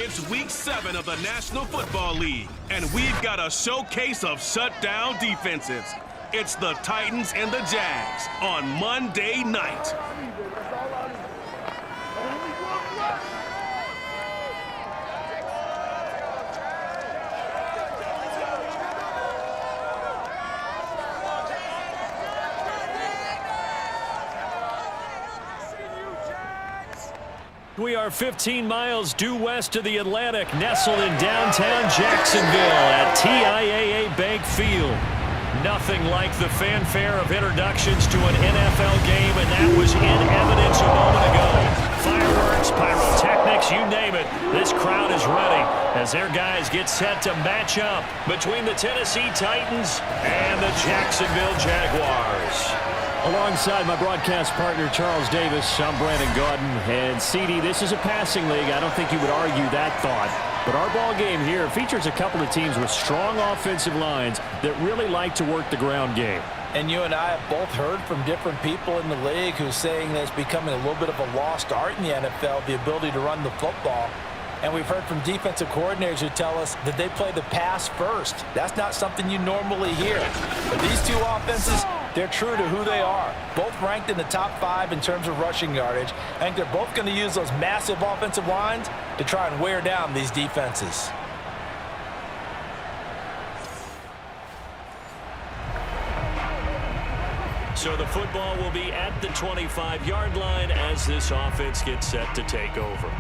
It's week 7 of the National Football League, and we've got a showcase of shutdown defenses. It's the Titans and the Jags on Monday night. We are 15 miles due west of the Atlantic, nestled in downtown Jacksonville at TIAA Bank Field. Nothing like the fanfare of introductions to an NFL game, and that was in evidence a moment ago. Fireworks, pyrotechnics, you name it. This crowd is ready as their guys get set to match up between the Tennessee Titans and the Jacksonville Jaguars. Alongside my broadcast partner, Charles Davis, I'm Brandon Gaudin. And CD, this is a passing league. I don't think you would argue that thought. But our ball game here features a couple of teams with strong offensive lines that really like to work the ground game. And you and I have both heard from different people in the league who's saying that it's becoming a little bit of a lost art in the NFL, the ability to run the football. And we've heard from defensive coordinators who tell us that they play the pass first. That's not something you normally hear. But these two offenses, they're true to who they are. Both ranked in the top 5 in terms of rushing yardage. I think they're both going to use those massive offensive lines to try and wear down these defenses. So the football will be at the 25-yard line as this offense gets set to take over.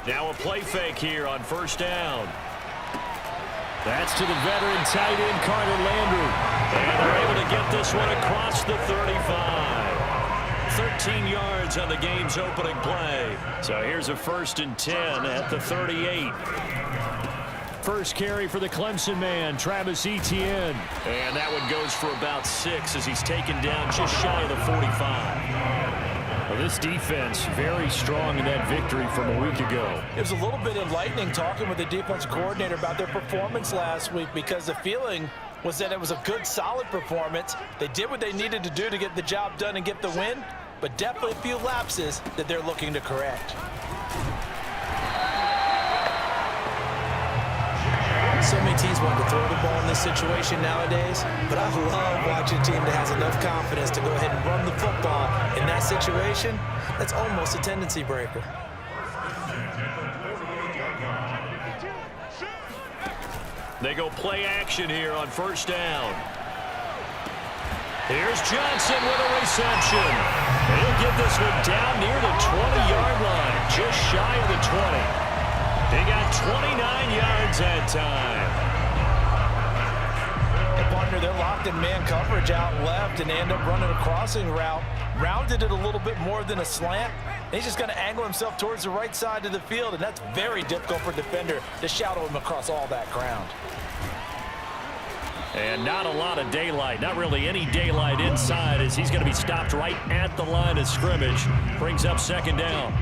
Now a play fake here on first down. That's to the veteran tight end, Carter Landry. And they're able to get this one across the 35. 13 yards on the game's opening play. So here's a 1st and 10 at the 38. First carry for the Clemson man, Travis Etienne. And that one goes for about 6 as he's taken down just shy of the 45. Well, this defense very strong in that victory from a week ago. It was a little bit enlightening talking with the defensive coordinator about their performance last week because the feeling was that it was a good, solid performance. They did what they needed to do to get the job done and get the win, but definitely a few lapses that they're looking to correct. So many teams want to throw the ball in this situation nowadays, but I love watching a team that has enough confidence to go ahead and run the football in that situation. That's almost a tendency breaker. They go play action here on first down. Here's Johnson with a reception. He'll get this one down near the 20-yard line, just shy of the 20. He got 29 yards that time. And partner, they're locked in man coverage out left, and they end up running a crossing route. Rounded it a little bit more than a slant. He's just going to angle himself towards the right side of the field, and that's very difficult for a defender to shadow him across all that ground. And not a lot of daylight, not really any daylight inside as he's going to be stopped right at the line of scrimmage. Brings up second down.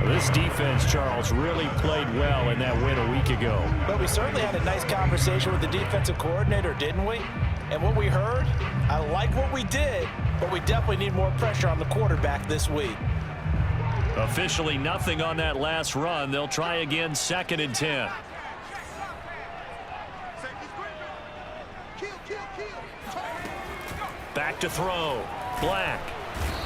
This defense, Charles, really played well in that win a week ago. But we certainly had a nice conversation with the defensive coordinator, didn't we? And what we heard, I like what we did, but we definitely need more pressure on the quarterback this week. Officially nothing on that last run. They'll try again, 2nd and 10. Back to throw. Black.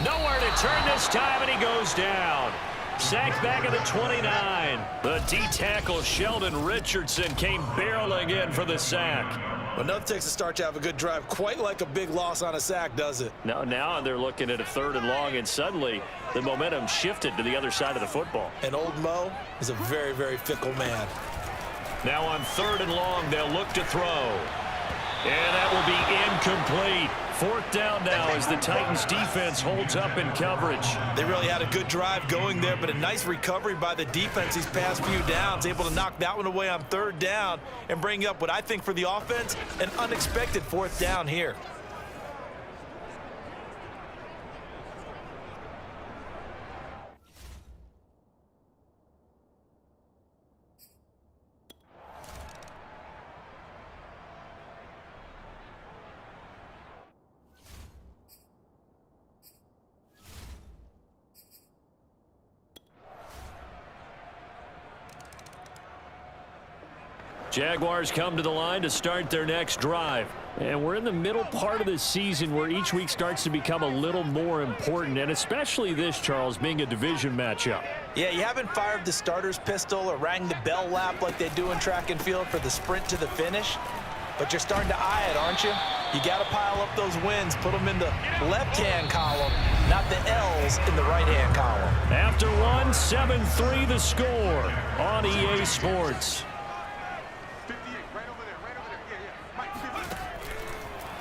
Nowhere to turn this time, and he goes down. Sacked back at the 29. The D-tackle Sheldon Richardson came barreling in for the sack. Well, nothing takes a start to have a good drive quite like a big loss on a sack, does it? No, now they're looking at a 3rd and long, and suddenly the momentum shifted to the other side of the football. And old Mo is a very, very fickle man. Now on 3rd and long, they'll look to throw. And that will be incomplete. 4th down now as the Titans defense holds up in coverage. They really had a good drive going there, but a nice recovery by the defense these past few downs, able to knock that one away on 3rd down and bring up what I think for the offense, an unexpected 4th down here. Jaguars come to the line to start their next drive. And we're in the middle part of the season where each week starts to become a little more important, and especially this, Charles, being a division matchup. Yeah, you haven't fired the starter's pistol or rang the bell lap like they do in track and field for the sprint to the finish, but you're starting to eye it, aren't you? You got to pile up those wins, put them in the left-hand column, not the L's in the right-hand column. After one, 7-3 the score on EA Sports.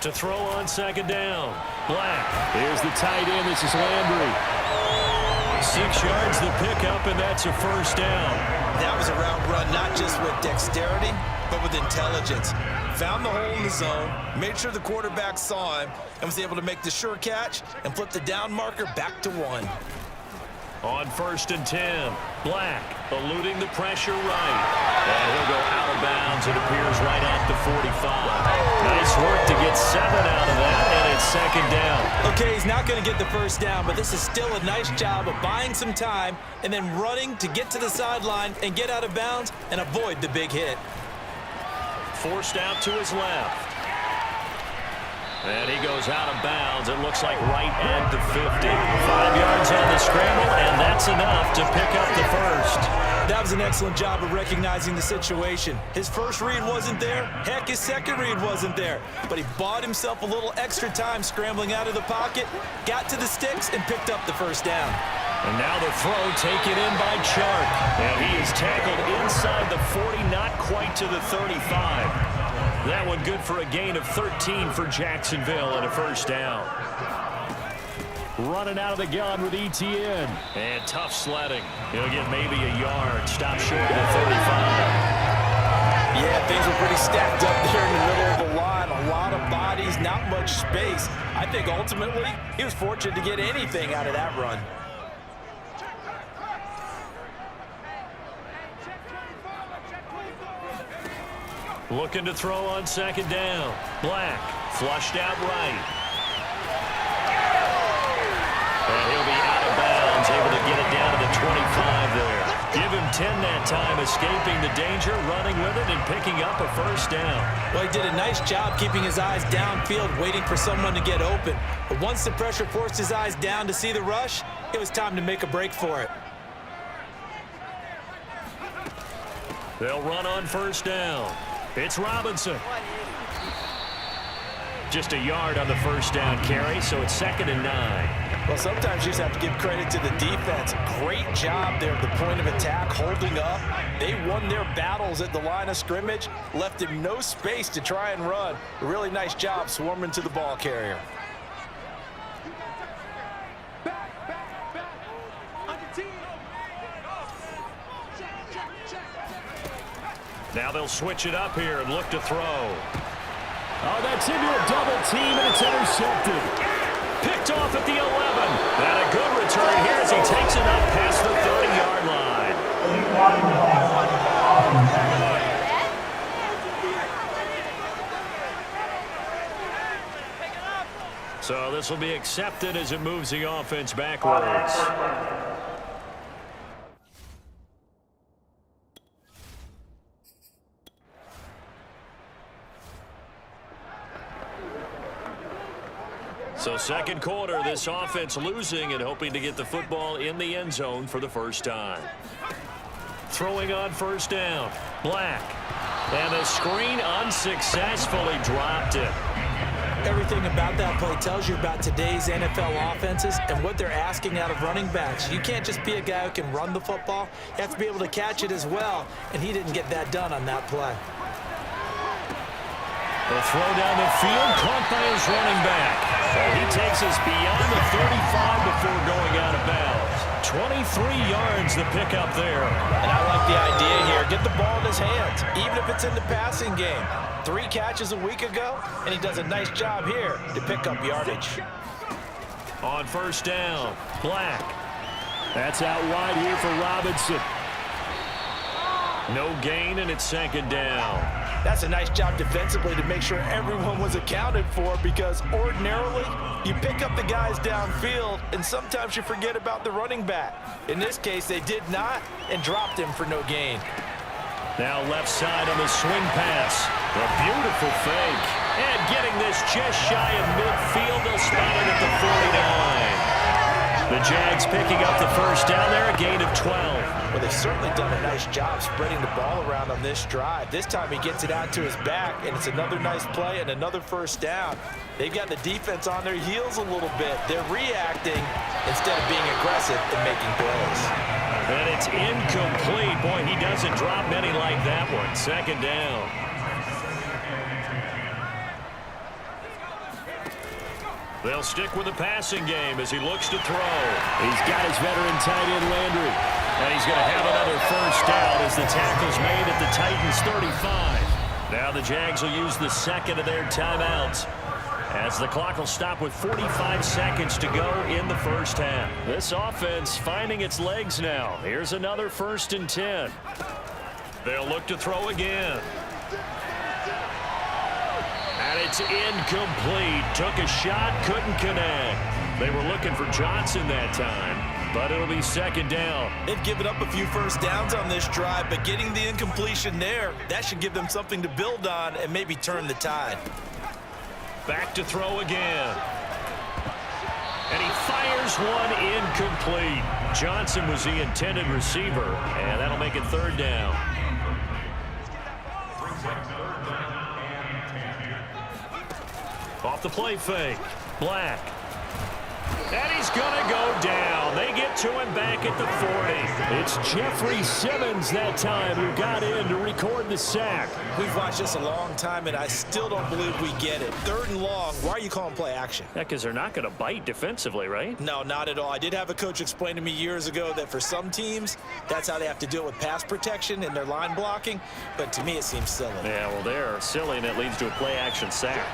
To throw on second down. Black. Here's the tight end. This is Landry. 6 yards the pickup, and that's a first down. That was a route run, not just with dexterity, but with intelligence. Found the hole in the zone, made sure the quarterback saw him, and was able to make the sure catch and flip the down marker back to 1. On 1st and 10, Black eluding the pressure right. And he'll go out of bounds. It appears right at the 45. Nice work to get 7 out of that, and it's second down. Okay, he's not going to get the first down, but this is still a nice job of buying some time and then running to get to the sideline and get out of bounds and avoid the big hit. Forced out to his left. And he goes out of bounds. It looks like right at the 50. 5 yards on the scramble, and that's enough to pick up the first. That was an excellent job of recognizing the situation. His first read wasn't there. Heck, his second read wasn't there. But he bought himself a little extra time scrambling out of the pocket, got to the sticks, and picked up the first down. And now the throw taken in by Chark. And he is tackled inside the 40, not quite to the 35. That one good for a gain of 13 for Jacksonville and a first down. Running out of the gun with ETN. And tough sledding. He'll get maybe a yard. Stop short of the 35. Yeah, things were pretty stacked up there in the middle of the line. A lot of bodies, not much space. I think ultimately he was fortunate to get anything out of that run. Looking to throw on second down. Black flushed out right. And he'll be out of bounds, able to get it down to the 25 there. Give him 10 that time, escaping the danger, running with it, and picking up a first down. Well, he did a nice job keeping his eyes downfield, waiting for someone to get open. But once the pressure forced his eyes down to see the rush, it was time to make a break for it. They'll run on first down. It's Robinson. Just a yard on the first down carry, so it's 2nd and 9. Well, sometimes you just have to give credit to the defense. Great job there at the point of attack, holding up. They won their battles at the line of scrimmage, left him no space to try and run. A really nice job swarming to the ball carrier. Now they'll switch it up here and look to throw. Oh, that's into a double team, and it's intercepted. Picked off at the 11. And a good return here as he takes it up past the 30-yard line. So this will be accepted as it moves the offense backwards. So second quarter, this offense losing and hoping to get the football in the end zone for the first time. Throwing on first down, Black. And the screen unsuccessfully dropped it. Everything about that play tells you about today's NFL offenses and what they're asking out of running backs. You can't just be a guy who can run the football. You have to be able to catch it as well, and he didn't get that done on that play. The throw down the field, caught by his running back. And he takes us beyond the 35 before going out of bounds. 23 yards the pickup there. And I like the idea here. Get the ball in his hands, even if it's in the passing game. 3 catches a week ago, and he does a nice job here to pick up yardage. On first down, Black. That's out wide here for Robinson. No gain, and it's second down. That's a nice job defensively to make sure everyone was accounted for, because ordinarily you pick up the guys downfield and sometimes you forget about the running back. In this case, they did not and dropped him for no gain. Now left side on the swing pass. A beautiful fake. And getting this just shy of midfield. They'll spot it at the 49. The Jags picking up the first down there, a gain of 12. Well, they've certainly done a nice job spreading the ball around on this drive. This time he gets it out to his back, and it's another nice play and another first down. They've got the defense on their heels a little bit. They're reacting instead of being aggressive and making plays. And it's incomplete. Boy, he doesn't drop many like that one. Second down. They'll stick with the passing game as he looks to throw. He's got his veteran tight end Landry. And he's going to have another first down as the tackle's made at the Titans 35. Now the Jags will use the second of their timeouts, as the clock will stop with 45 seconds to go in the first half. This offense finding its legs now. Here's another 1st and 10. They'll look to throw again. And it's incomplete. Took a shot, couldn't connect. They were looking for Johnson that time, but it'll be second down. They've given up a few first downs on this drive, but getting the incompletion there, that should give them something to build on and maybe turn the tide. Back to throw again. And he fires one incomplete. Johnson was the intended receiver, and that'll make it third down. Off the play fake. Black. And he's going to go down. They get to him back at the 40. It's Jeffrey Simmons that time who got in to record the sack. We've watched this a long time, and I still don't believe we get it. 3rd and long, why are you calling play action? Yeah, because they're not going to bite defensively, right? No, not at all. I did have a coach explain to me years ago that for some teams, that's how they have to deal with pass protection and their line blocking. But to me, it seems silly. Yeah, well, they're silly, and it leads to a play action sack.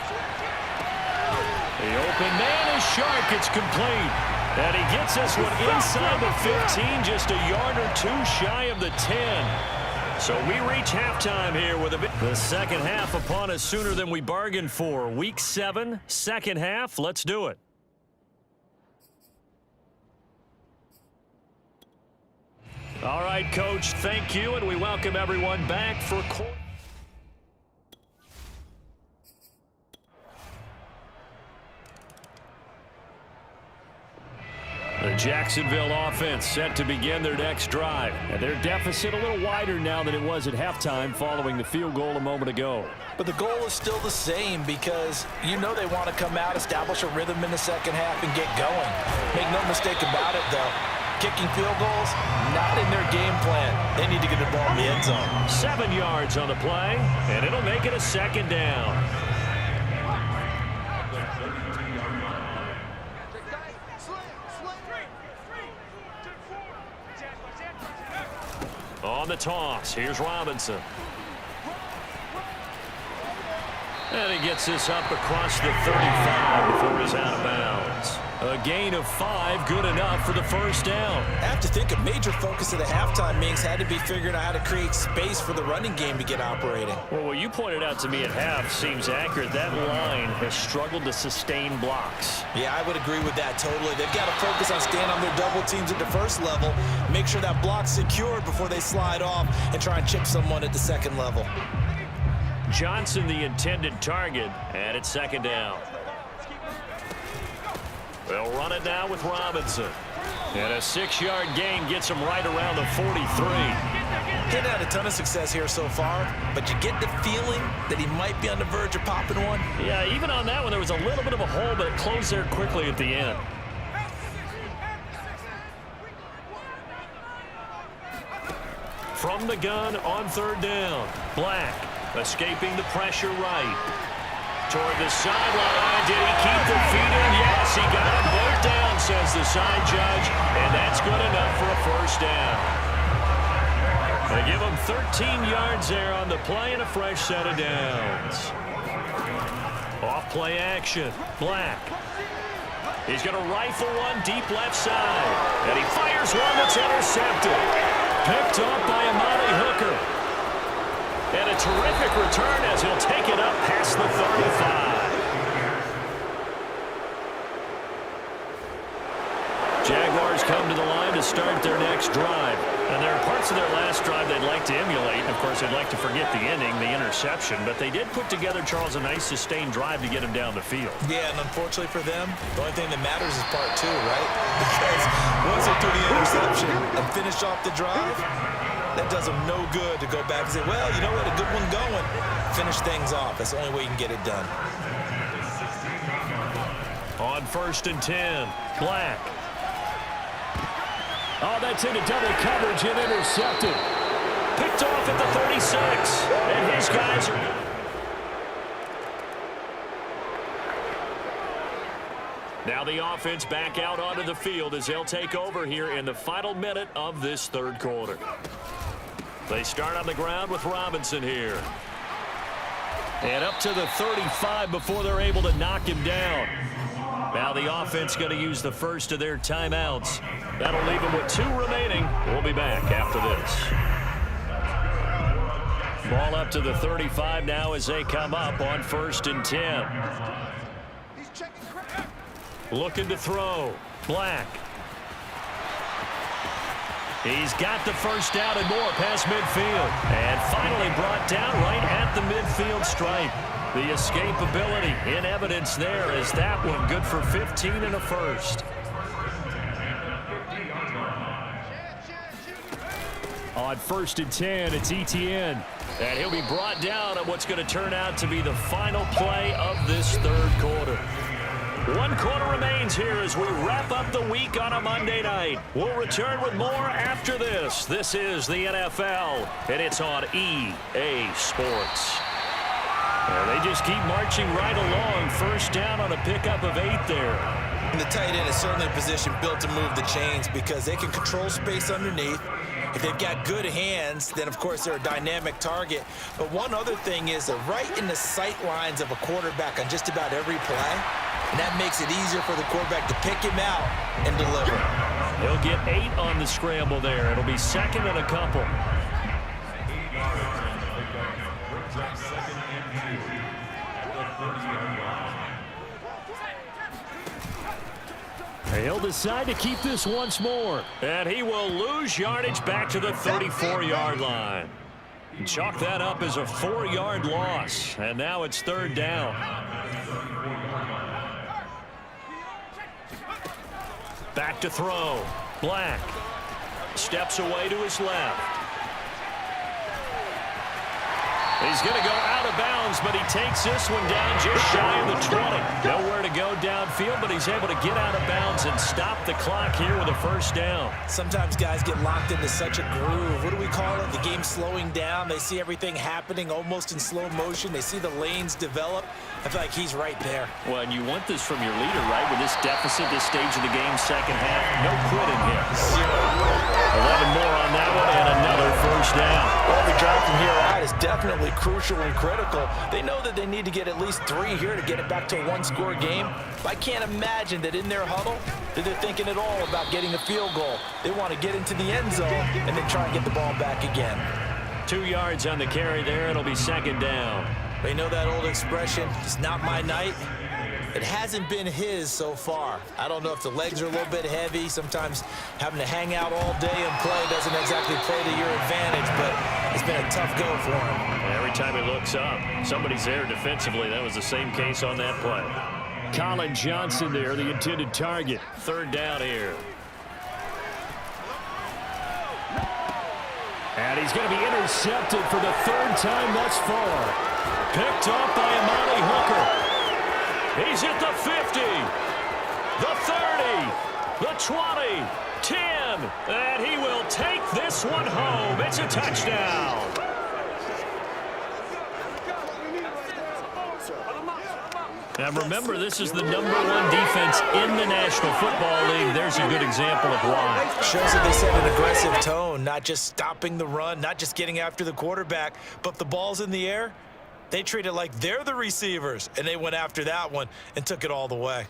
The open man is sharp. It's complete. And he gets us one inside the 15, just a yard or two shy of the 10. So we reach halftime here with the second half upon us sooner than we bargained for. Week 7, second half. Let's do it. All right, Coach, thank you, and we welcome everyone back for quarter. The Jacksonville offense set to begin their next drive. And their deficit a little wider now than it was at halftime following the field goal a moment ago. But the goal is still the same because you know they want to come out, establish a rhythm in the second half, and get going. Make no mistake about it, though. Kicking field goals, not in their game plan. They need to get the ball in the end zone. 7 yards on the play, and it'll make it a second down. On the toss, here's Robinson. And he gets this up across the 35 before he's out of bounds. A gain of 5, good enough for the first down. I have to think a major focus of the halftime meetings had to be figuring out how to create space for the running game to get operating. Well, what you pointed out to me at half seems accurate. That line has struggled to sustain blocks. Yeah, I would agree with that totally. They've got to focus on staying on their double teams at the first level, make sure that block's secured before they slide off and try and chip someone at the second level. Johnson the intended target, and it's second down. They'll run it now with Robinson. And a 6-yard gain gets him right around the 43. Didn't have a ton of success here so far, but you get the feeling that he might be on the verge of popping one. Yeah, even on that one, there was a little bit of a hole, but it closed there quickly at the end. From the gun on third down, Black escaping the pressure right. Toward the sideline. Did he keep the feet in? Yes, he got them both down, says the side judge, and that's good enough for a first down. They give him 13 yards there on the play and a fresh set of downs. Off play action. Black. He's going to rifle one deep left side. And he fires one that's intercepted. Picked off by Amani Hooker. And a terrific return as he'll take it up past the 35. Jaguars come to the line to start their next drive. And there are parts of their last drive they'd like to emulate. Of course, they'd like to forget the ending, the interception. But they did put together, Charles, a nice sustained drive to get him down the field. Yeah, and unfortunately for them, the only thing that matters is part two, right? Because once they do the interception and finish off the drive, that does them no good to go back and say, well, you know what, a good one going. Finish things off. That's the only way you can get it done. On 1st and 10, Black. Oh, that's into double coverage and intercepted. Picked off at the 36. And his guys are... Now the offense back out onto the field as they'll take over here in the final minute of this third quarter. They start on the ground with Robinson here. And up to the 35 before they're able to knock him down. Now the offense going to use the first of their timeouts. That'll leave them with 2 remaining. We'll be back after this. Ball up to the 35 now as they come up on 1st and 10. Looking to throw. Black. He's got the first down and more past midfield. And finally brought down right at the midfield stripe. The escapability in evidence there as that one good for 15 and a first. On 1st and 10, it's Etienne. And he'll be brought down on what's going to turn out to be the final play of this third quarter. 1 quarter remains here as we wrap up the week on a Monday night. We'll return with more after this. This is the NFL, and it's on EA Sports. They just keep marching right along. First down on a pickup of 8 there. And the tight end is certainly a position built to move the chains because they can control space underneath. If they've got good hands, then, of course, they're a dynamic target. But one other thing is they're right in the sight lines of a quarterback on just about every play. And that makes it easier for the quarterback to pick him out and deliver. He'll get 8 on the scramble there. It'll be 2nd and a couple. He'll decide to keep this once more. And he will lose yardage back to the 34-yard line. Chalk that up as a 4-yard loss. And now it's 3rd down. Back to throw. Black steps away to his left. He's going to go out of bounds, but he takes this one down just shy of the 20. Nowhere to go downfield, but he's able to get out of bounds and stop the clock here with a first down. Sometimes guys get locked into such a groove. What do we call it? The game slowing down. They see everything happening almost in slow motion. They see the lanes develop. I feel like he's right there. Well, and you want this from your leader, right? With this deficit, this stage of the game, second half, no quitting here. 11 more on that one, and another first down. Well, the drive from here out is definitely crucial and critical. They know that they need to get at least 3 here to get it back to a 1-score game. But I can't imagine that in their huddle that they're thinking at all about getting a field goal. They want to get into the end zone and then try and get the ball back again. 2 yards on the carry there. It'll be 2nd down. They know that old expression, it's not my night. It hasn't been his so far. I don't know if the legs are a little bit heavy. Sometimes having to hang out all day and play doesn't exactly play to your advantage, but it's been a tough go for him. Every time he looks up, somebody's there defensively. That was the same case on that play. Colin Johnson there, the intended target. 3rd down here. And he's going to be intercepted for the 3rd time thus far. Picked up by Amani Hooker. He's at the 50, the 30, the 20, 10, and he will take this one home. It's a touchdown. Now remember, this is the #1 defense in the National Football League. There's a good example of why. Shows that they set an aggressive tone, not just stopping the run, not just getting after the quarterback, but if the ball's in the air, they treat it like they're the receivers, and they went after that one and took it all the way.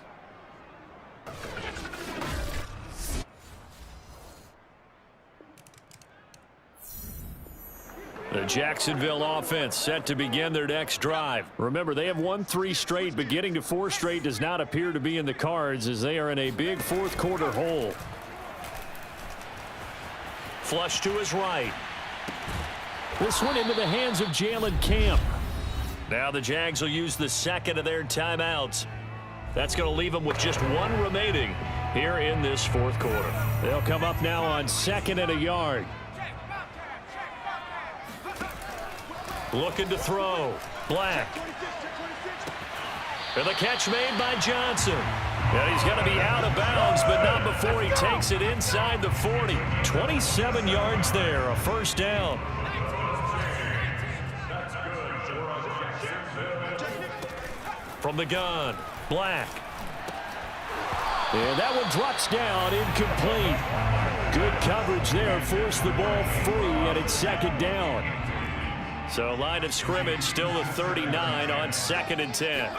The Jacksonville offense set to begin their next drive. Remember, they have won 3 straight, but getting to 4 straight does not appear to be in the cards as they are in a big 4th quarter hole. Flush to his right. This one into the hands of Jalen Camp. Now the Jags will use the second of their timeouts. That's going to leave them with just one remaining here in this fourth quarter. They'll come up now on 2nd and a yard. Looking to throw. Black. And the catch made by Johnson. And he's going to be out of bounds, but not before he takes it inside the 40. 27 yards there, a first down. From the gun, Black. And that one drops down, incomplete. Good coverage there, forced the ball free, and it's 2nd down. So line of scrimmage still the 39 on 2nd and 10.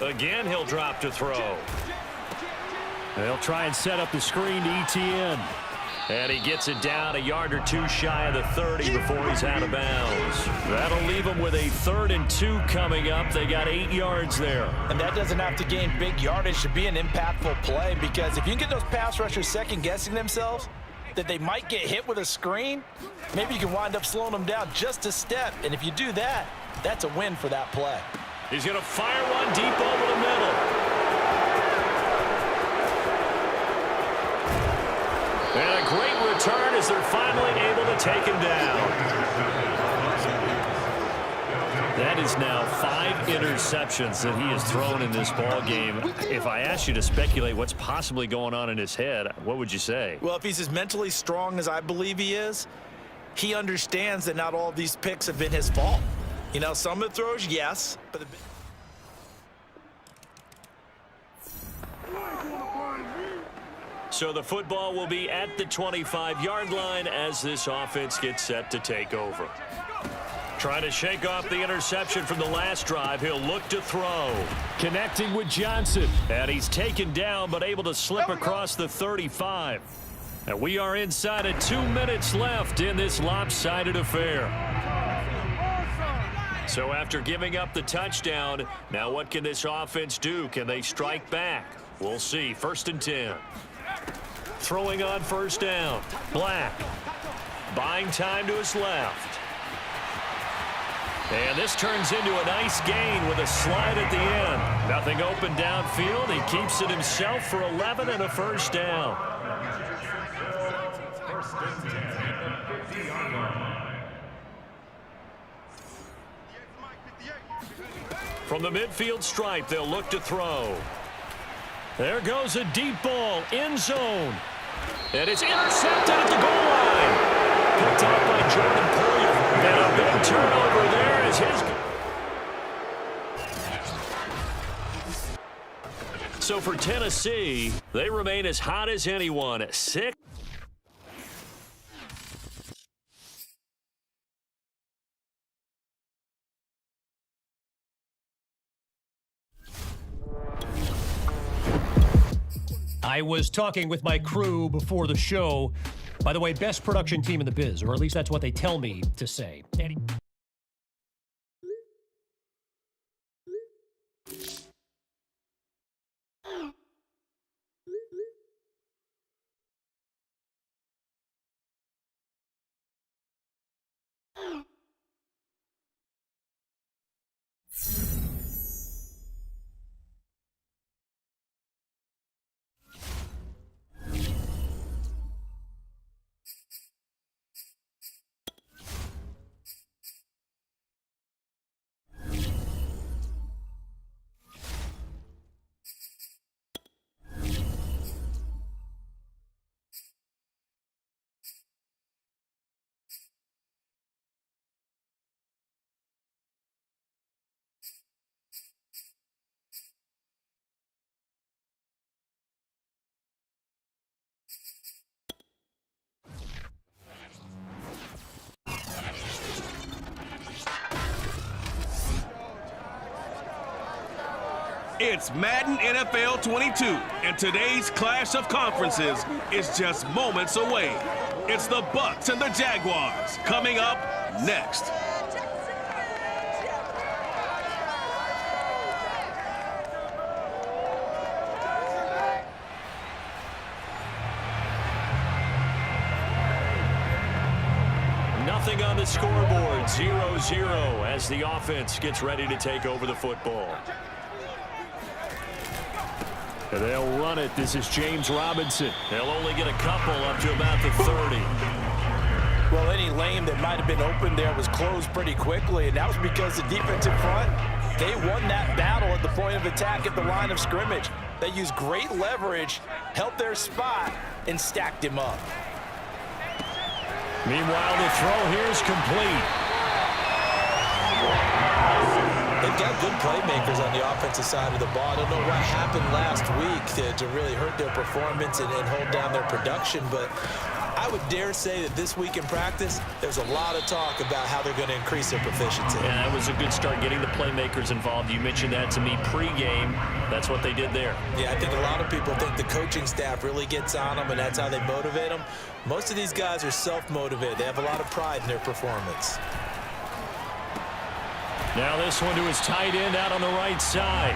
Again, he'll drop to throw. They'll try and set up the screen to ETN. And he gets it down a yard or two shy of the 30 before he's out of bounds. That'll leave him with a 3rd and 2 coming up. They got 8 yards there. And that doesn't have to gain big yardage to be an impactful play, because if you can get those pass rushers second-guessing themselves that they might get hit with a screen, maybe you can wind up slowing them down just a step. And if you do that, that's a win for that play. He's going to fire one deep over the middle. And a great return as they're finally able to take him down. That is now 5 interceptions that he has thrown in this ball game. If I asked you to speculate what's possibly going on in his head, what would you say? Well, if he's as mentally strong as I believe he is, he understands that not all of these picks have been his fault. You know, some of the throws, yes, but so the football will be at the 25-yard line as this offense gets set to take over. Trying to shake off the interception from the last drive. He'll look to throw. Connecting with Johnson. And he's taken down but able to slip across the 35. And we are inside of 2 minutes left in this lopsided affair. So after giving up the touchdown, now what can this offense do? Can they strike back? We'll see. 1st and 10. Throwing on 1st down. Black. Buying time to his left. And this turns into a nice gain with a slide at the end. Nothing open downfield. He keeps it himself for 11 and a 1st down. From the midfield stripe, they'll look to throw. There goes a deep ball, end zone. And it's intercepted at the goal line. Picked up by Jordan Poyer. And a big turnover there as his... So for Tennessee, they remain as hot as anyone. 6. I was talking with my crew before the show. By the way, best production team in the biz, or at least that's what they tell me to say. It's Madden NFL 22, and today's clash of conferences is just moments away. It's the Bucs and the Jaguars coming up next. the scoreboard, 0-0 as the offense gets ready to take over the football. And they'll run it. This is James Robinson. They'll only get a couple up to about the 30. Well, any lane that might have been open there was closed pretty quickly, and that was because the defensive front, they won that battle at the point of attack at the line of scrimmage. They used great leverage, held their spot, and stacked him up. Meanwhile, the throw here is complete. They've got good playmakers on the offensive side of the ball. I don't know what happened last week to really hurt their performance and hold down their production, but I would dare say that this week in practice, there's a lot of talk about how they're going to increase their proficiency. Yeah, that was a good start getting the playmakers involved. You mentioned that to me pregame. That's what they did there. Yeah, I think a lot of people think the coaching staff really gets on them, and that's how they motivate them. Most of these guys are self-motivated. They have a lot of pride in their performance. Now this one to his tight end out on the right side.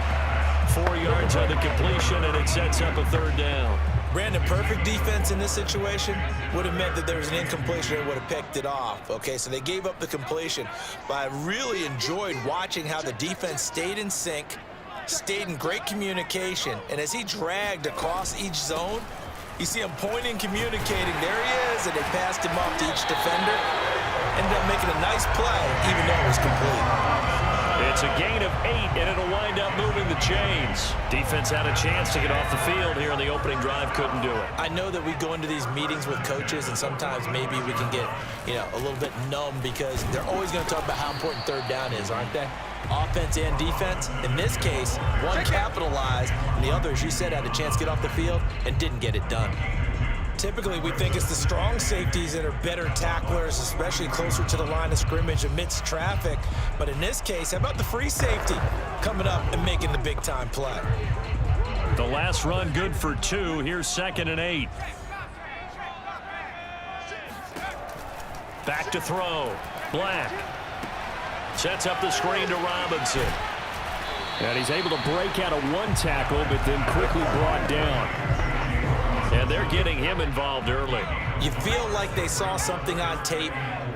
4 yards on the completion, and it sets up a third down. Brandon, perfect defense in this situation would have meant that there was an incompletion and would have picked it off. Okay, so they gave up the completion. But I really enjoyed watching how the defense stayed in sync, stayed in great communication, and as he dragged across each zone, you see him pointing, communicating. There he is, and they passed him off to each defender. Ended up making a nice play, even though it was complete. It's a gain of 8, and it'll wind up moving the chains. Defense had a chance to get off the field here in the opening drive, couldn't do it. I know that we go into these meetings with coaches, and sometimes maybe we can get, a little bit numb because they're always going to talk about how important third down is, aren't they? Offense and defense. In this case, one capitalized, and the other, as you said, had a chance to get off the field and didn't get it done. Typically, we think it's the strong safeties that are better tacklers, especially closer to the line of scrimmage amidst traffic. But in this case, how about the free safety coming up and making the big-time play? The last run good for 2. Here's 2nd and 8. Back to throw. Black sets up the screen to Robinson. And he's able to break out of one tackle, but then quickly brought down. And they're getting him involved early. You feel like they saw something on tape,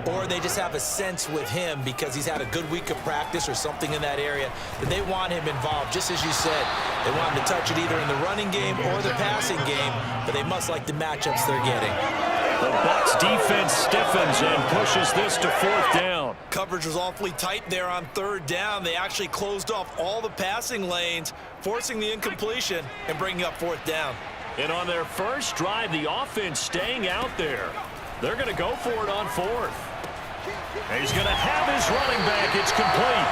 or they just have a sense with him because he's had a good week of practice or something in that area that they want him involved. Just as you said, they want him to touch it either in the running game or the passing game, but they must like the matchups they're getting. The Bucs defense stiffens and pushes this to 4th down. Coverage was awfully tight there on 3rd down. They actually closed off all the passing lanes, forcing the incompletion and bringing up 4th down. And on their first drive, the offense staying out there. They're going to go for it on 4th. And he's going to have his running back. It's complete.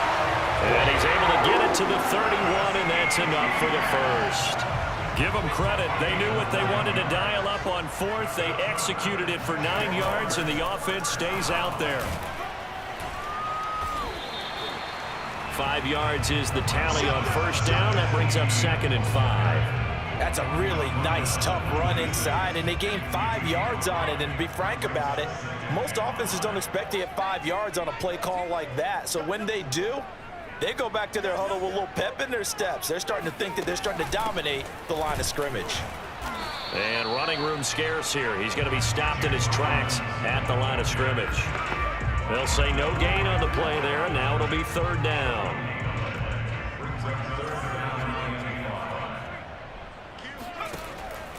And he's able to get it to the 31, and that's enough for the first. Give them credit. They knew what they wanted to dial up on 4th. They executed it for 9 yards, and the offense stays out there. 5 yards is the tally on 1st down. That brings up 2nd and 5. That's a really nice, tough run inside, and they gained 5 yards on it. And to be frank about it, most offenses don't expect to get 5 yards on a play call like that. So when they do, they go back to their huddle with a little pep in their steps. They're starting to think that they're starting to dominate the line of scrimmage. And running room scarce here. He's going to be stopped in his tracks at the line of scrimmage. They'll say no gain on the play there, and now it'll be 3rd down.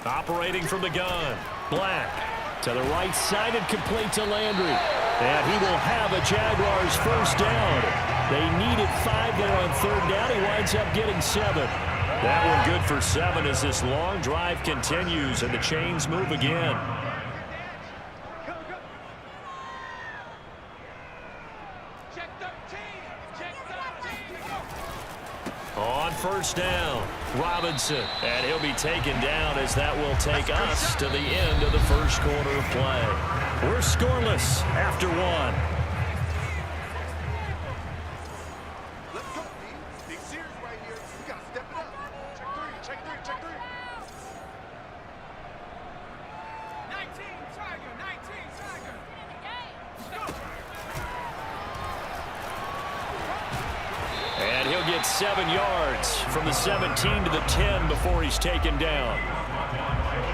Operating from the gun. Black to the right side and complete to Landry. And he will have a Jaguars 1st down. They needed 5 there on 3rd down. He winds up getting 7. That one good for 7 as this long drive continues and the chains move again. On 1st down, Robinson, and he'll be taken down as that will take us to the end of the 1st quarter of play. We're scoreless after 1. Let's go, big series right here. We got to step it up. Check 3, check 3. 19, Tiger, 19, Tiger. Go. And he'll get 7 yards from the 17 to the 10 before he's taken down.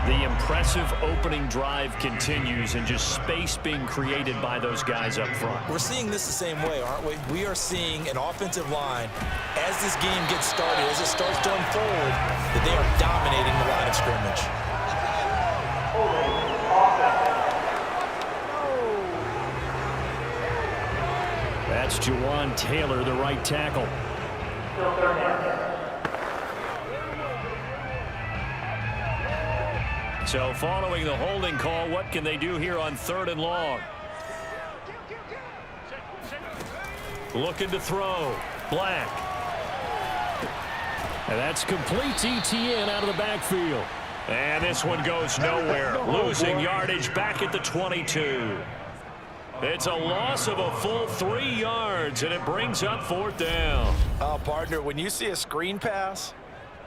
The impressive opening drive continues and just space being created by those guys up front. We're seeing this the same way, aren't we? We are seeing an offensive line, as this game gets started, as it starts to unfold, that they are dominating the line of scrimmage. That's Juwan Taylor, the right tackle. So following the holding call, what can they do here on 3rd and long? Looking to throw. Black. And that's complete to ETN out of the backfield. And this one goes nowhere. Losing yardage back at the 22. It's a loss of a full 3 yards, and it brings up 4th down. Partner, when you see a screen pass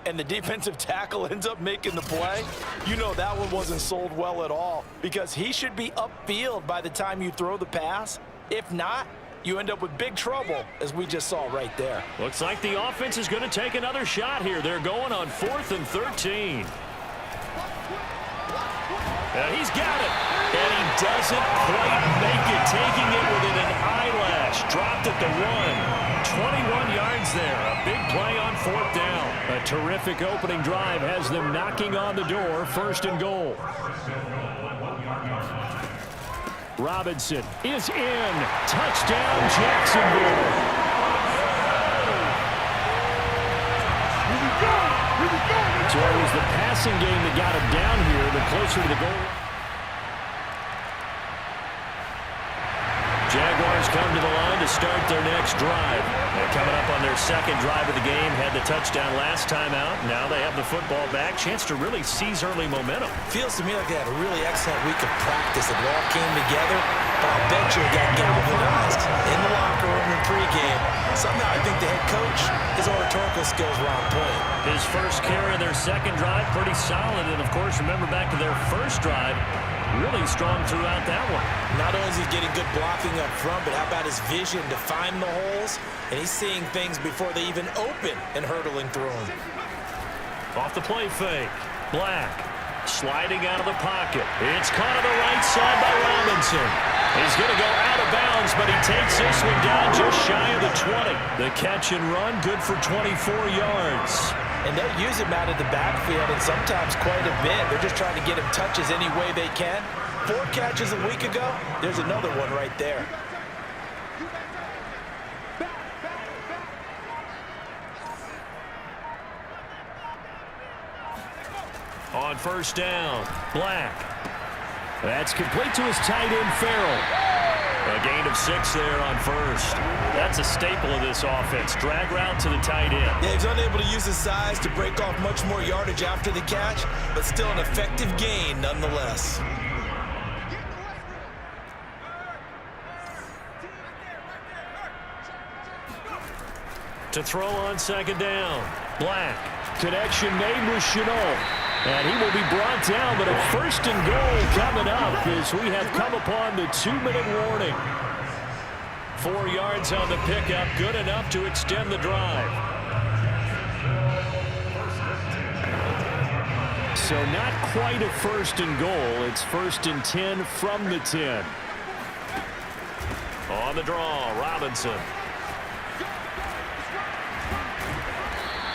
and the defensive tackle ends up making the play, you know that one wasn't sold well at all, because he should be upfield by the time you throw the pass. If not, you end up with big trouble, as we just saw right there. Looks like the offense is going to take another shot here. They're going on 4th and 13. And he's got it. And he doesn't quite make it, taking it within an eyelash. Dropped at the 1. 21 yards there. A big play on 4th down. A terrific opening drive has them knocking on the door. 1st and goal. Robinson is in. Touchdown, Jacksonville. So it was the passing game that got him down here, the closer to the goal. Jaguars come to the line to start their next drive. They're coming up on their 2nd drive of the game. Had the touchdown last time out. Now they have the football back. Chance to really seize early momentum. Feels to me like they had a really excellent week of practice. It all came together. But I'll bet you it got galvanized in the locker room in pregame. Somehow I think the head coach, his oratorical skills were on point. His first carry of their 2nd drive, pretty solid. And, of course, remember back to their 1st drive, really strong throughout that one. Not only is he getting good blocking up front, but how about his vision to find the holes? And he's seeing things before they even open and hurdling through them. Off the play fake. Black sliding out of the pocket. It's caught on the right side by Robinson. He's going to go out of bounds, but he takes this one down just shy of the 20. The catch and run, good for 24 yards. And they'll use him out of the backfield, and sometimes quite a bit. They're just trying to get him touches any way they can. 4 catches a week ago. There's another one right there. On 1st down, Black. That's complete to his tight end, Farrell. A gain of 6 there on 1st. That's a staple of this offense. Drag route to the tight end. Yeah, he's unable to use his size to break off much more yardage after the catch, but still an effective gain nonetheless. To throw on 2nd down. Black. Connection made with Chenault. And he will be brought down, but a 1st and goal coming up as we have come upon the 2-minute warning. 4 yards on the pickup, good enough to extend the drive. So not quite a 1st and goal. It's 1st and 10 from the 10. On the draw, Robinson.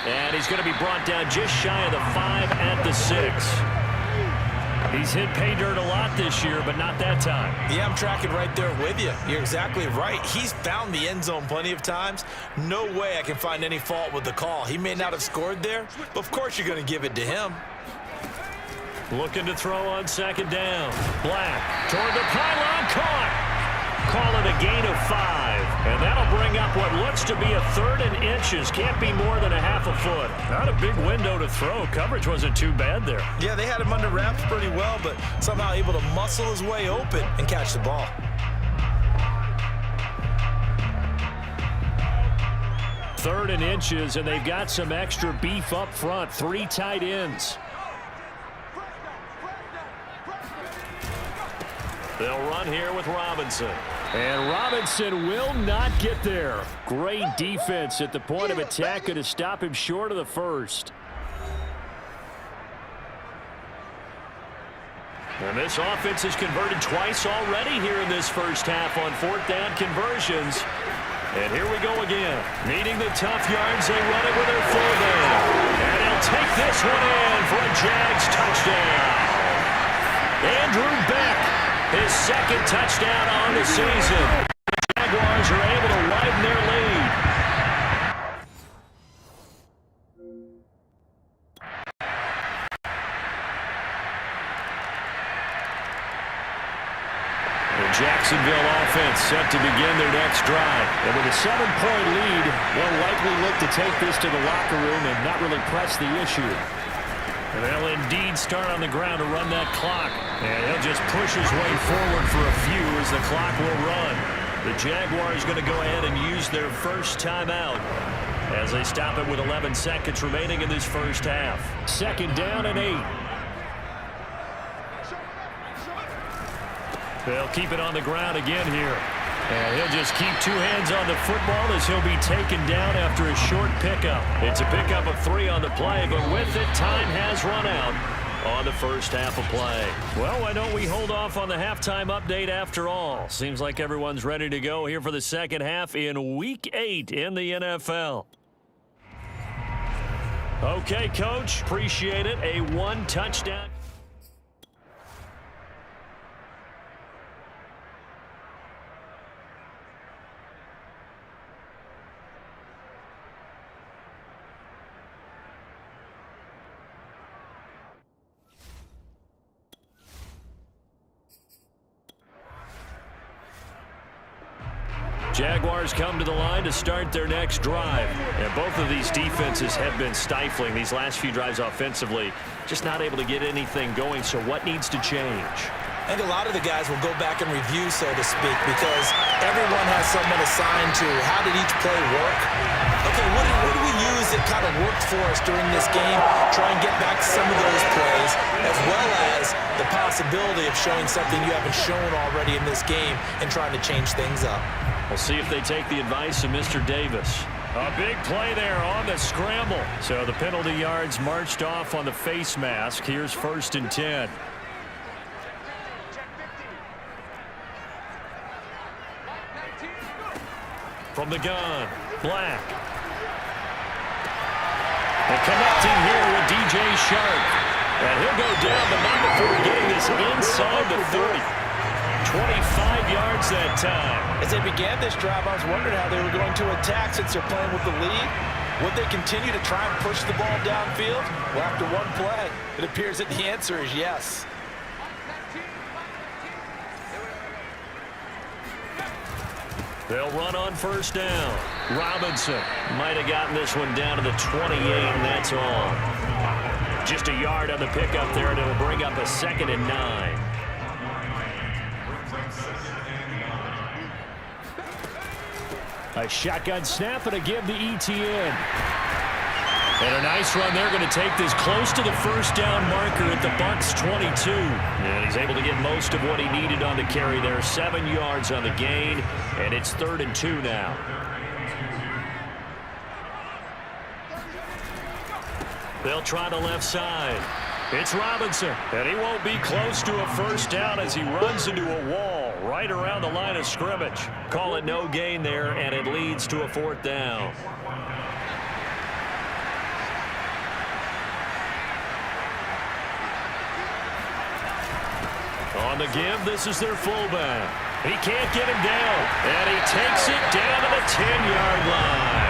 And he's going to be brought down just shy of the 5 at the 6. He's hit pay dirt a lot this year, but not that time. Yeah, I'm tracking right there with you. You're exactly right. He's found the end zone plenty of times. No way I can find any fault with the call. He may not have scored there, but of course you're going to give it to him. Looking to throw on 2nd down. Black toward the pylon, caught. Call it a gain of 5. And that'll bring up what looks to be a 3rd and inches. Can't be more than a half a foot. Not a big window to throw. Coverage wasn't too bad there. Yeah, they had him under wraps pretty well, but somehow able to muscle his way open and catch the ball. Third and inches, and they've got some extra beef up front. 3 tight ends. They'll run here with Robinson. And Robinson will not get there. Great defense at the point of attack to stop him short of the 1st. And this offense has converted twice already here in this first half on fourth down conversions. And here we go again. Needing the tough yards, they run it with their fullback. And he'll take this one in for a Jags touchdown. Andrew Beck, his second touchdown on the season. The Jaguars are able to widen their lead. Jacksonville offense set to begin their next drive. And with a 7-point lead, they'll likely look to take this to the locker room and not really press the issue. And they'll indeed start on the ground to run that clock. And he'll just push his way forward for a few as the clock will run. The Jaguars going to go ahead and use their first timeout as they stop it with 11 seconds remaining in this first half. Second down and 8. They'll keep it on the ground again here. And he'll just keep two hands on the football as he'll be taken down after a short pickup. It's a pickup of 3 on the play, but with it, time has run out on the first half of play. Well, why don't we hold off on the halftime update after all? Seems like everyone's ready to go here for the second half in Week 8 in the NFL. Okay, Coach, appreciate it. A 1-touchdown. Jaguars come to the line to start their next drive. And both of these defenses have been stifling these last few drives offensively. Just not able to get anything going, so what needs to change? I think a lot of the guys will go back and review, so to speak, because everyone has someone assigned to how did each play work. Okay, what did we use that kind of worked for us during this game? Try and get back to some of those plays, as well as the possibility of showing something you haven't shown already in this game and trying to change things up. We'll see if they take the advice of Mr. Davis. A big play there on the scramble. So the penalty yards marched off on the face mask. Here's 1st and 10. From the gun, Black. And connecting here with DJ Shark. And he'll go down, but not before getting this inside the 30. 25 yards that time. As they began this drive, I was wondering how they were going to attack since they're playing with the lead. Would they continue to try and push the ball downfield? Well, after one play, it appears that the answer is yes. They'll run on 1st down. Robinson might have gotten this one down to the 28, and that's all. Just a yard on the pickup there, and it'll bring up a 2nd and 9. A shotgun snap and a give to ETN. And a nice run there, going to take this close to the 1st down marker at the Bucs 22. And he's able to get most of what he needed on the carry there. 7 yards on the gain, and it's 3rd and 2 now. They'll try the left side. It's Robinson, and he won't be close to a 1st down as he runs into a wall right around the line of scrimmage. Call it no gain there, and it leads to a 4th down. On the give, this is their fullback. He can't get him down, and he takes it down to the 10-yard line.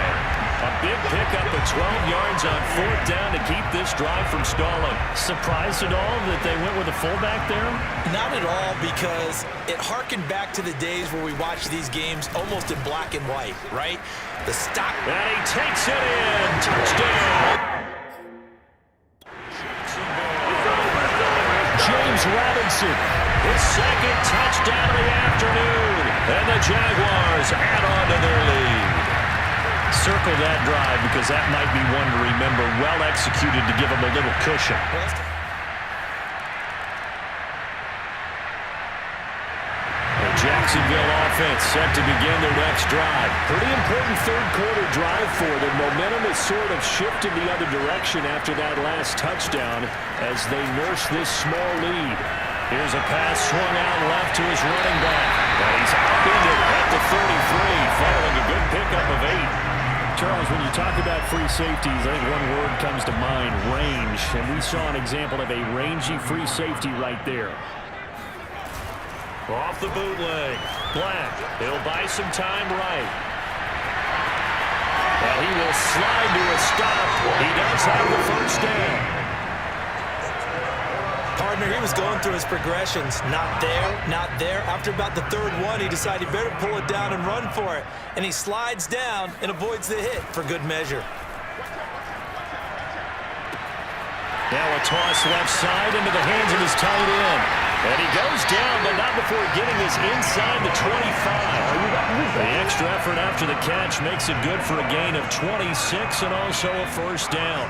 A big pickup of 12 yards on 4th down to keep this drive from stalling. Surprised at all that they went with a fullback there? Not at all, because it harkened back to the days where we watched these games almost in black and white, right? The stock. And he takes it in. Touchdown. James Robinson, his 2nd touchdown of the afternoon. And the Jaguars add on to their lead. Circle that drive because that might be one to remember. Well executed to give them a little cushion. The Jacksonville offense set to begin their next drive. Pretty important 3rd quarter drive for them. Momentum has sort of shifted the other direction after that last touchdown as they nurse this small lead. Here's a pass swung out left to his running back. And he's upended at the 33, following a good pickup of 8. Charles, when you talk about free safeties, I think one word comes to mind, range. And we saw an example of a rangy free safety right there. Off the bootleg. Black. He'll buy some time right. And he will slide to a stop. He does have the first down. Partner, he was going through his progressions. Not there, not there. After about the third one, he decided he better pull it down and run for it. And he slides down and avoids the hit for good measure. Now a toss left side into the hands of his tight end. And he goes down, but not before getting his inside the 25. The extra effort after the catch makes it good for a gain of 26 and also a first down.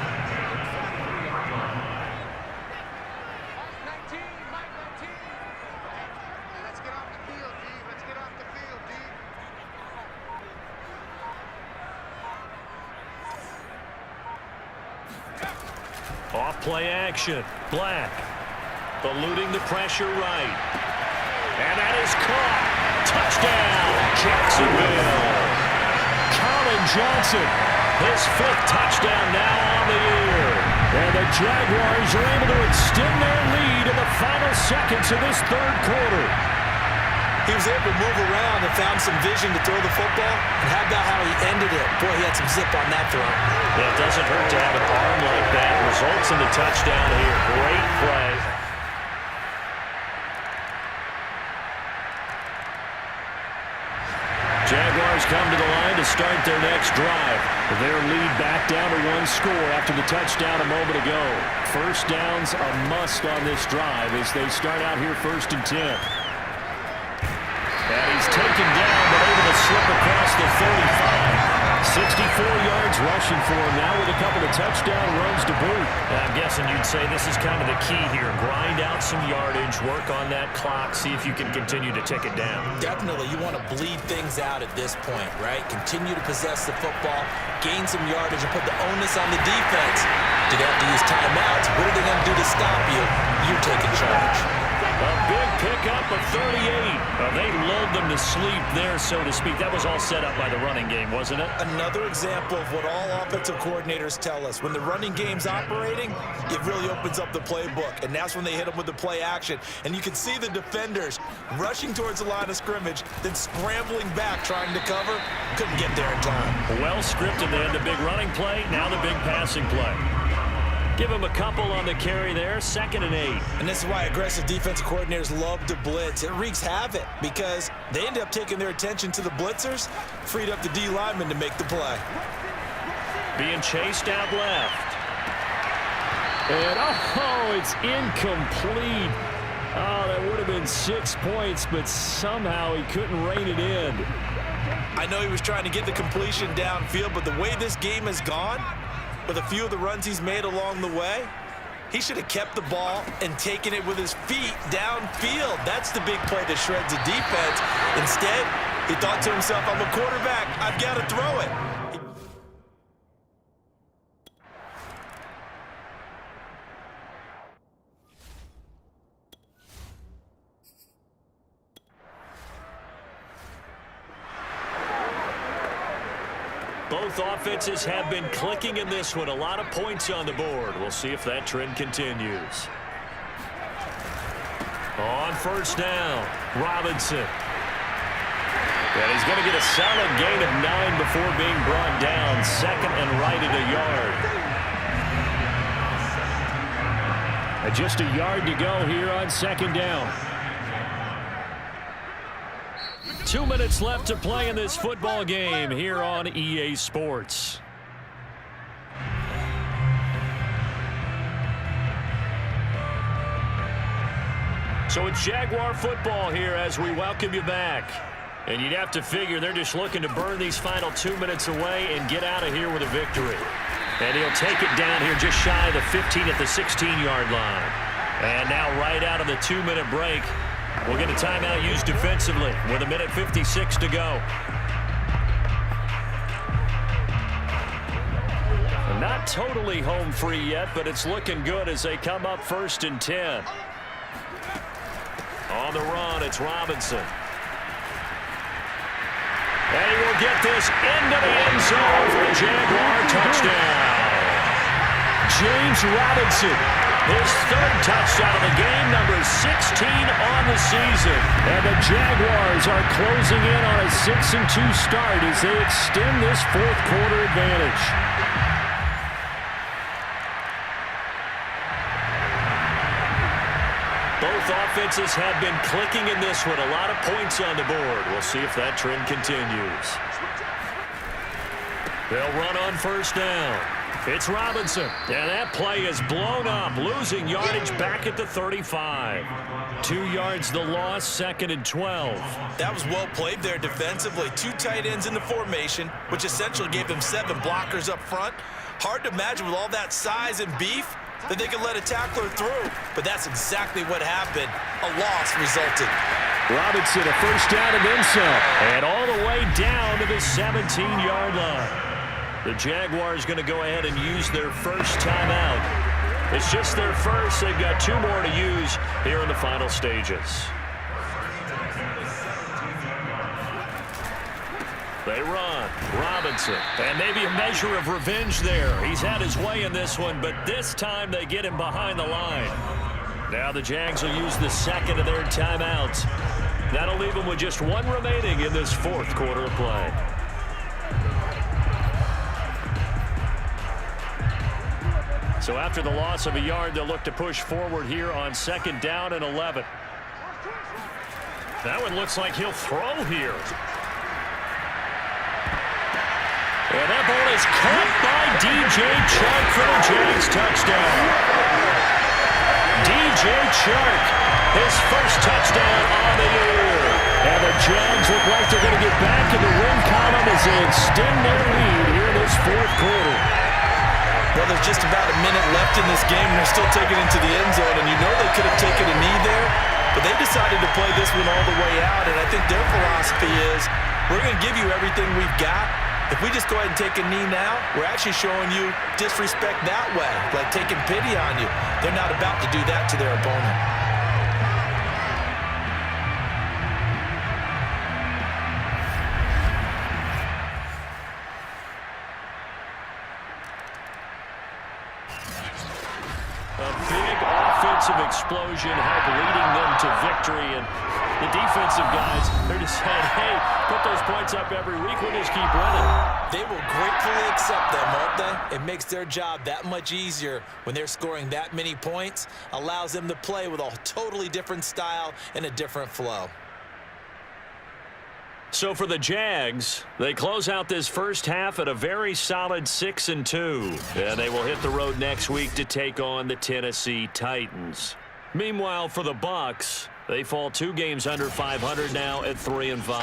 Off play action. Black. Eluding the pressure right. And that is caught. Touchdown, Jacksonville. Colin Johnson, his 5th touchdown now on the year. And the Jaguars are able to extend their lead in the final seconds of this third quarter. He was able to move around and found some vision to throw the football. And how about how he ended it? Boy, he had some zip on that throw. Yeah, it doesn't hurt to have an arm like that. Results in the touchdown here. Great play. Jaguars come to the line to start their next drive. Their lead back down to 1 score after the touchdown a moment ago. First down's a must on this drive as they start out here 1st and 10. And he's taken down, but able to slip across the 35. 64 yards rushing for him now with a couple of touchdown runs to boot. I'm guessing you'd say this is kind of the key here. Grind out some yardage, work on that clock, see if you can continue to tick it down. Definitely, you want to bleed things out at this point, right? Continue to possess the football, gain some yardage, and put the onus on the defense. Do they have to use timeouts? What are they going to do to stop you? You're taking charge. A big pickup of 38. They lulled them to sleep there, so to speak. That was all set up by the running game, wasn't it? Another example of what all offensive coordinators tell us. When the running game's operating, it really opens up the playbook. And that's when they hit them with the play action. And you can see the defenders rushing towards the line of scrimmage, then scrambling back, trying to cover. Couldn't get there in time. Well scripted. They had the big running play, now the big passing play. Give him a couple on the carry there, 2nd and 8. And this is why aggressive defensive coordinators love to blitz. It wreaks havoc because they end up taking their attention to the blitzers, freed up the D lineman to make the play. Being chased out left. And, oh, it's incomplete. Oh, that would have been 6 points, but somehow he couldn't rein it in. I know he was trying to get the completion downfield, but the way this game has gone, with a few of the runs he's made along the way, he should have kept the ball and taken it with his feet downfield. That's the big play that shreds the defense. Instead, he thought to himself, I'm a quarterback. I've got to throw it. Both offenses have been clicking in this one. A lot of points on the board. We'll see if that trend continues. On first down, Robinson. And he's going to get a solid gain of 9 before being brought down. 2nd and right at a yard. And just a yard to go here on 2nd down. 2 minutes left to play in this football game here on EA Sports. So it's Jaguar football here as we welcome you back. And you'd have to figure they're just looking to burn these final 2 minutes away and get out of here with a victory. And he'll take it down here just shy of the 15 at the 16-yard line. And now right out of the 2-minute break, we'll get a timeout used defensively with 1:56 to go. Not totally home free yet, but it's looking good as they come up 1st and 10. On the run, it's Robinson. And he will get this into the end zone for a Jaguar touchdown. James Robinson, his third touchdown of the game, number 16 on the season. And the Jaguars are closing in on a 6-2 start as they extend this fourth quarter advantage. Both offenses have been clicking in this one. A lot of points on the board. We'll see if that trend continues. They'll run on first down. It's Robinson. And that play is blown up, losing yardage back at the 35. 2 yards the loss, 2nd and 12. That was well played there defensively. 2 tight ends in the formation, which essentially gave them 7 blockers up front. Hard to imagine with all that size and beef that they could let a tackler through. But that's exactly what happened. A loss resulted. Robinson, a first down and then some. And all the way down to the 17-yard line. The Jaguars going to go ahead and use their first timeout. It's just their first. They've got 2 more to use here in the final stages. They run. Robinson. And maybe a measure of revenge there. He's had his way in this one, but this time they get him behind the line. Now the Jags will use the second of their timeouts. That'll leave them with just 1 remaining in this fourth quarter of play. So after the loss of a yard, they'll look to push forward here on 2nd down and 11. That one looks like he'll throw here. And that ball is caught by DJ Chark for the Jags touchdown. DJ Chark, his first touchdown on the year. And the Jags look like they're going to get back in the win column as they extend their lead here in this fourth quarter. Well, there's just about a minute left in this game, and they're still taking it into the end zone, and you know they could have taken a knee there, but they decided to play this one all the way out, and I think their philosophy is, we're going to give you everything we've got. If we just go ahead and take a knee now, we're actually showing you disrespect that way, like taking pity on you. They're not about to do that to their opponent. Explosion help leading them to victory, and the defensive guys, they're just saying, hey, put those points up every week, we'll just keep running. They will gratefully accept them, won't they? It makes their job that much easier when they're scoring that many points, allows them to play with a totally different style and a different flow. So for the Jags, they close out this first half at a very solid 6-2. And they will hit the road next week to take on the Tennessee Titans. Meanwhile, for the Bucs, they fall 2 games under 500 now at 3-5.